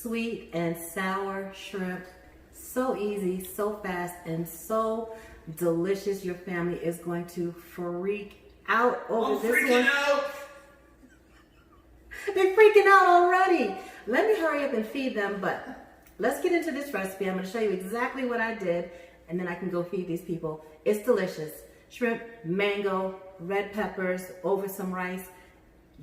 sweet and sour shrimp. So easy, so fast, and so delicious. Your family is going to freak out over this one. They're freaking out already. Let me hurry up and feed them, but let's get into this recipe. I'm going to show you exactly what I did, and then I can go feed these people. It's delicious. Shrimp, mango, red peppers over some rice.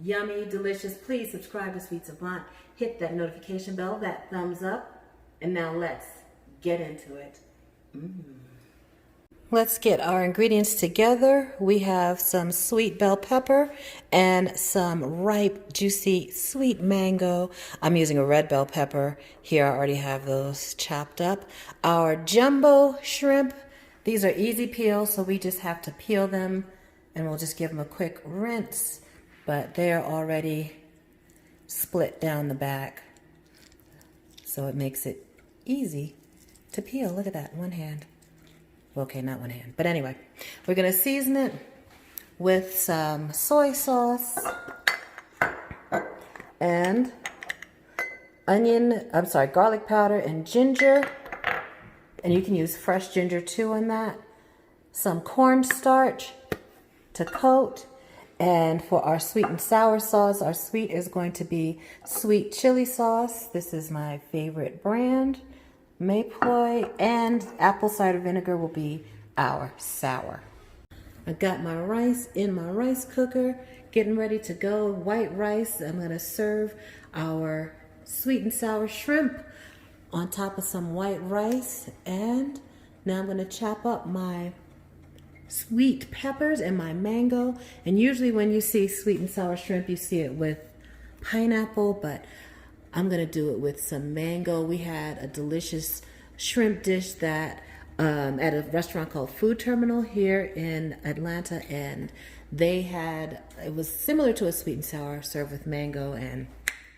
Yummy, delicious. Please subscribe to Sweet Savant. Hit that notification bell, that thumbs up, and now let's get into it. Let's get our ingredients together. We have some sweet bell pepper and some ripe, juicy, sweet mango. I'm using a red bell pepper. Here I already have those chopped up. Our jumbo shrimp. These are easy peels, so we just have to peel them and we'll just give them a quick rinse. But they're already split down the back, so it makes it easy to peel. Look at that, one hand. Okay, not one hand, but anyway, we're gonna season it with some soy sauce and garlic powder and ginger, and you can use fresh ginger too in that. Some cornstarch to coat, and for our sweet and sour sauce, our sweet is going to be sweet chili sauce. This is my favorite brand. Mayploy, and apple cider vinegar will be our sour. I got my rice in my rice cooker, getting ready to go. White rice. I'm going to serve our sweet and sour shrimp on top of some white rice. And now I'm going to chop up my sweet peppers and my mango. And usually when you see sweet and sour shrimp, you see it with pineapple, but I'm gonna do it with some mango. We had a delicious shrimp dish that at a restaurant called Food Terminal here in Atlanta, and it was similar to a sweet and sour served with mango, and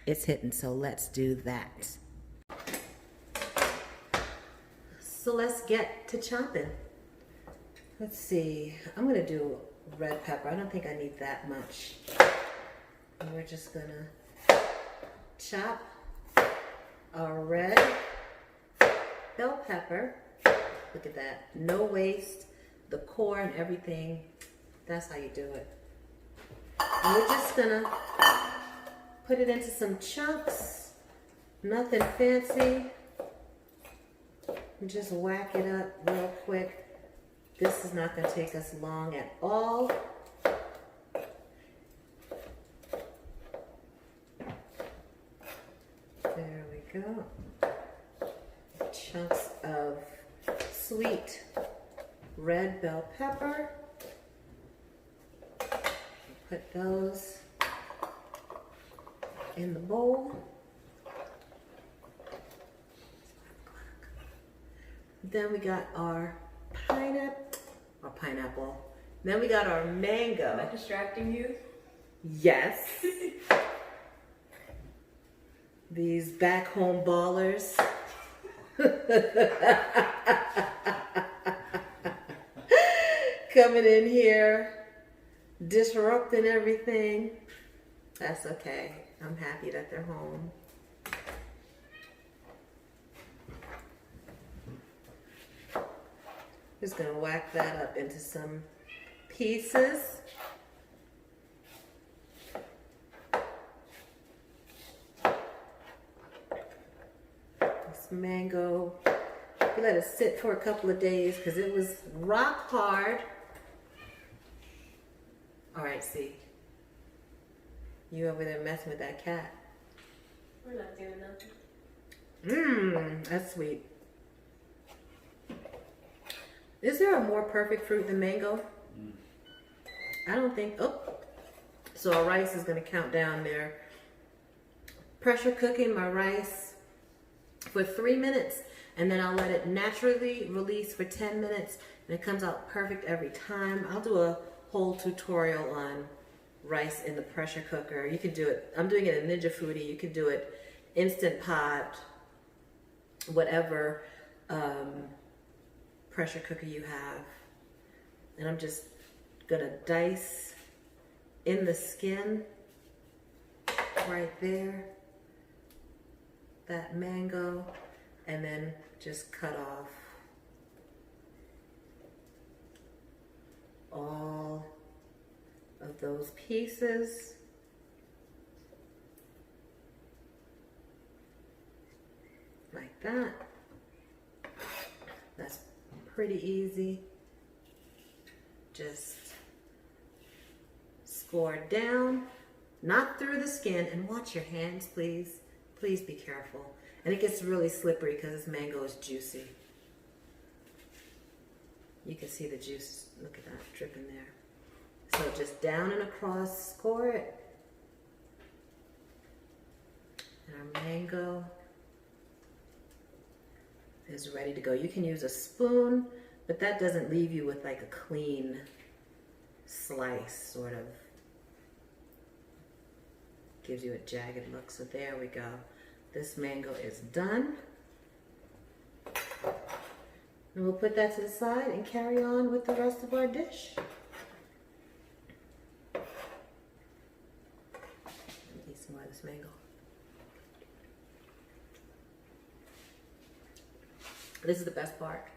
it's hitting, so let's do that. So let's get to chopping. Let's see, I'm gonna do red pepper. I don't think I need that much. And we're just gonna chop our red bell pepper. Look at that, no waste, the core and everything. That's how you do it. And we're just gonna put it into some chunks, nothing fancy. And just whack it up real quick. This is not gonna take us long at all. There we go. Chunks of sweet red bell pepper. Put those in the bowl. Then we got our pineapple. Then we got our mango. Am I distracting you? Yes. These back home ballers. Coming in here, disrupting everything. That's okay. I'm happy that they're home. Just gonna whack that up into some pieces. This mango, we let it sit for a couple of days because it was rock hard. All right, see, you over there messing with that cat. We're not doing nothing. That's sweet. Is there a more perfect fruit than mango? I don't think. Oh, so our rice is going to count down there. Pressure cooking my rice for 3 minutes, and then I'll let it naturally release for 10 minutes, and it comes out perfect every time. I'll do a whole tutorial on rice in the pressure cooker. You can do it. I'm doing it in Ninja Foodie. You can do it Instant Pot, whatever pressure cooker you have. And I'm just gonna dice in the skin right there. that mango and then just cut off all of those pieces. Like that. That's pretty easy. Just score down, not through the skin, and watch your hands, please. Please be careful. And it gets really slippery because this mango is juicy. You can see the juice, look at that, dripping there. So just down and across, score it. And our mango is ready to go. You can use a spoon, but that doesn't leave you with like a clean slice, sort of. Gives you a jagged look. So there we go. This mango is done. And we'll put that to the side and carry on with the rest of our dish. Eat some more of this mango. This is the best part.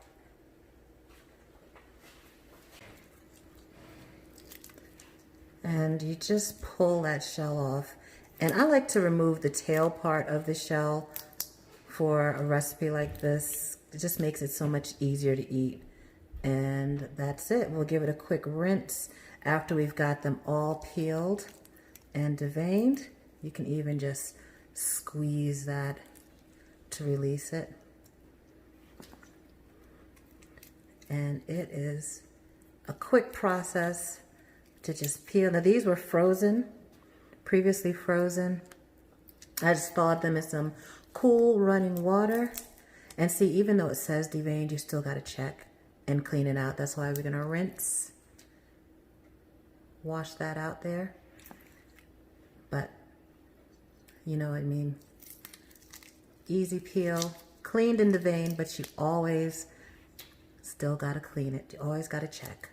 And you just pull that shell off. And I like to remove the tail part of the shell for a recipe like this. It just makes it so much easier to eat. And that's it. We'll give it a quick rinse after we've got them all peeled and deveined. You can even just squeeze that to release it. And it is a quick process to just peel. Now these were frozen, previously frozen. I just thawed them in some cool running water. And see, even though it says deveined, you still got to check and clean it out. That's why we're going to rinse, wash that out there. But you know what I mean. Easy peel, cleaned and deveined, but you always still got to clean it. You always got to check.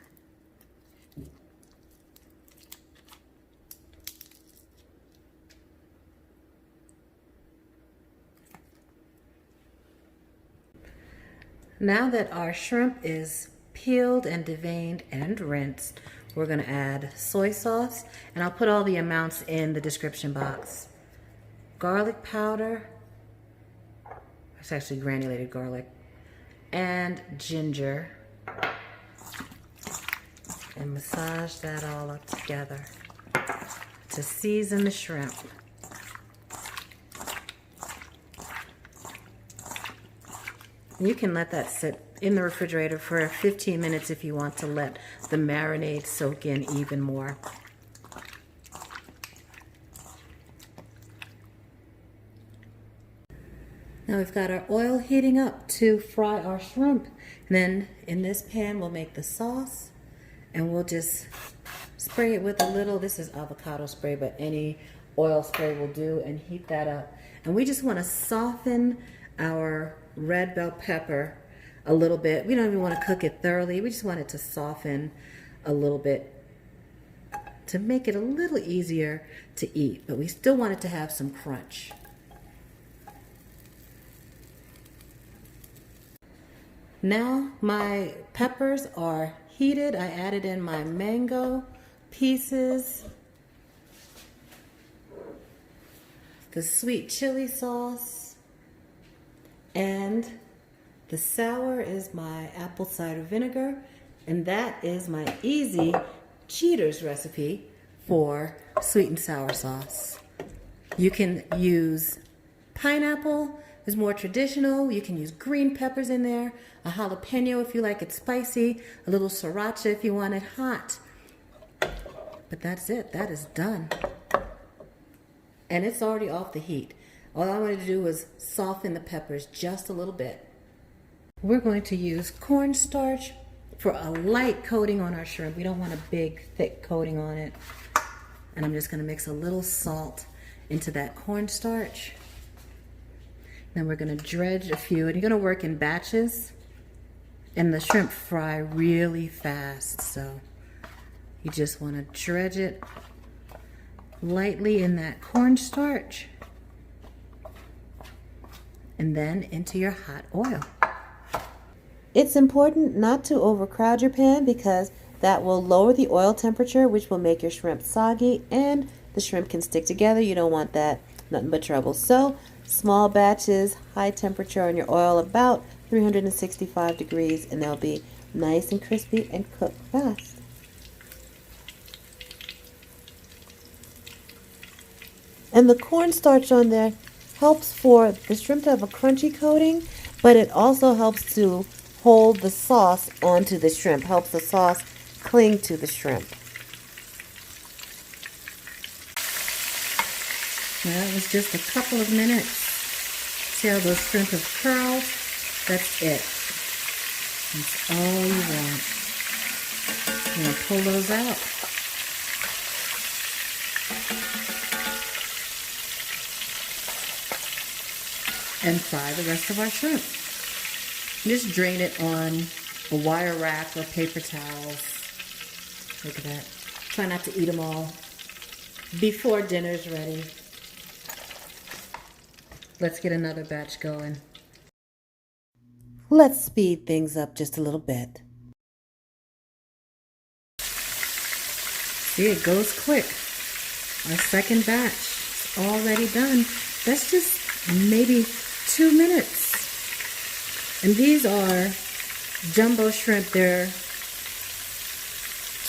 Now that our shrimp is peeled and deveined and rinsed, we're going to add soy sauce, and I'll put all the amounts in the description box. Garlic powder, it's actually granulated garlic, and ginger, and massage that all up together to season the shrimp. You can let that sit in the refrigerator for 15 minutes if you want to let the marinade soak in even more. Now we've got our oil heating up to fry our shrimp. And then in this pan we'll make the sauce, and we'll just spray it with a little, this is avocado spray, but any oil spray will do, and heat that up. And we just want to soften our red bell pepper a little bit. We don't even want to cook it thoroughly. We just want it to soften a little bit to make it a little easier to eat, but we still want it to have some crunch. Now my peppers are heated. I added in my mango pieces, the sweet chili sauce, and the sour is my apple cider vinegar, and that is my easy cheaters recipe for sweet and sour sauce. You can use pineapple, is more traditional. You can use green peppers in there, a jalapeno if you like it spicy, a little sriracha if you want it hot. But that's it, that is done. And it's already off the heat. All I wanted to do was soften the peppers just a little bit. We're going to use cornstarch for a light coating on our shrimp. We don't want a big, thick coating on it. And I'm just going to mix a little salt into that cornstarch. Then we're going to dredge a few, and you're going to work in batches. And the shrimp fry really fast, so you just want to dredge it lightly in that cornstarch. and then into your hot oil. It's important not to overcrowd your pan because that will lower the oil temperature, which will make your shrimp soggy and the shrimp can stick together. You don't want that, nothing but trouble. So small batches, high temperature on your oil, about 365 degrees, and they'll be nice and crispy and cook fast. And the cornstarch on there helps for the shrimp to have a crunchy coating, but it also helps to hold the sauce onto the shrimp, helps the sauce cling to the shrimp. Well, that was just a couple of minutes. See how those shrimp have curled? That's it. That's all you want. I'm going to pull those out. And fry the rest of our shrimp. Just drain it on a wire rack or paper towels. Look at that. Try not to eat them all before dinner's ready. Let's get another batch going. Let's speed things up just a little bit. See, it goes quick. Our second batch is already done. That's just maybe 2 minutes. And these are jumbo shrimp. They're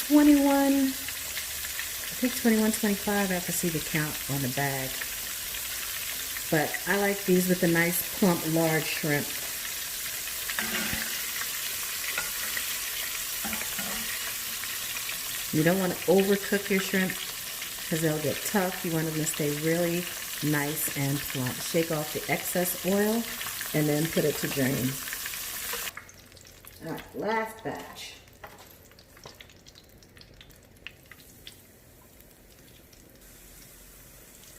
21, I think 21, 25. I have to see the count on the bag. But I like these with the nice plump large shrimp. You don't want to overcook your shrimp because they'll get tough. You want them to stay really nice and plump. Shake off the excess oil and then put it to drain. All right, last batch.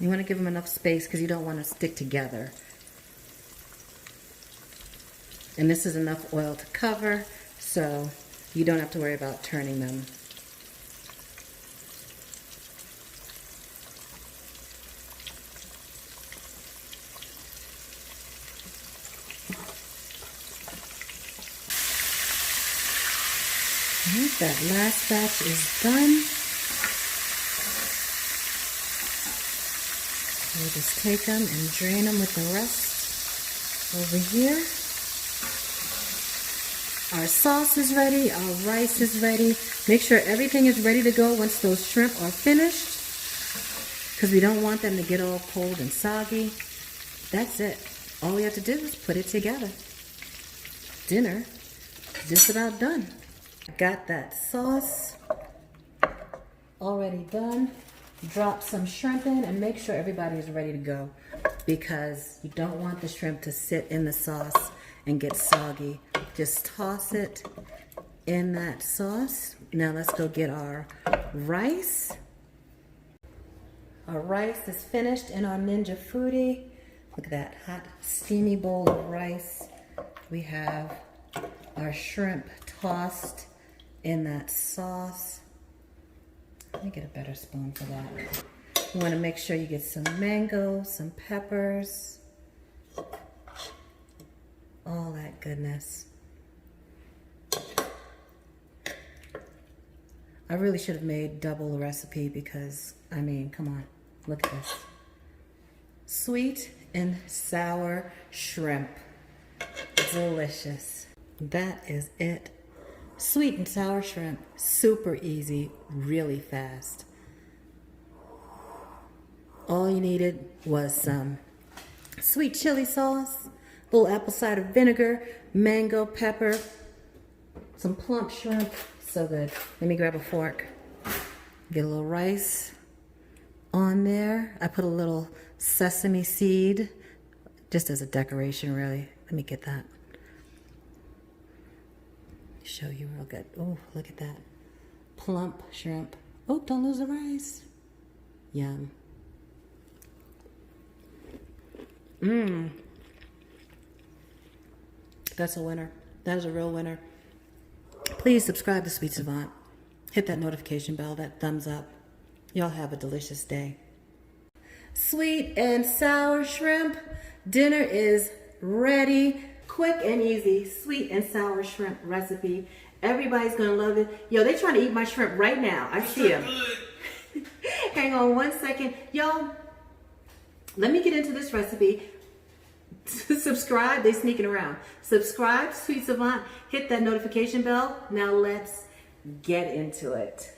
You want to give them enough space because you don't want to stick together. And this is enough oil to cover, so you don't have to worry about turning them. That last batch is done. We'll just take them and drain them with the rest over here. Our sauce is ready, our rice is ready. Make sure everything is ready to go once those shrimp are finished, because we don't want them to get all cold and soggy. That's it. All we have to do is put it together. Dinner is just about done. Got that sauce already done. Drop some shrimp in and make sure everybody is ready to go, because you don't want the shrimp to sit in the sauce and get soggy. Just toss it in that sauce. Now let's go get our rice. Our rice is finished in our Ninja Foodie. Look at that hot, steamy bowl of rice. We have our shrimp tossed in that sauce. Let me get a better spoon for that. You want to make sure you get some mango, some peppers, all that goodness. I really should have made double the recipe because, I mean, come on, look at this. Sweet and sour shrimp. Delicious. That is it. Sweet and sour shrimp, super easy, really fast. All you needed was some sweet chili sauce, a little apple cider vinegar, mango, pepper, some plump shrimp. So good. Let me grab a fork. Get a little rice on there. I put a little sesame seed, just as a decoration, really. Let me get that. Show you real good. Oh, look at that. Plump shrimp. Oh, don't lose the rice. Yum. Mmm. That's a winner. That is a real winner. Please subscribe to Sweet Savant. Hit that notification bell, that thumbs up. Y'all have a delicious day. Sweet and sour shrimp. Dinner is ready. Quick and easy, sweet and sour shrimp recipe. Everybody's gonna love it. Yo, they're trying to eat my shrimp right now. I see them. Hang on one second. Yo, let me get into this recipe. Subscribe, they sneaking around. Subscribe, Sweet Savant, hit that notification bell. Now let's get into it.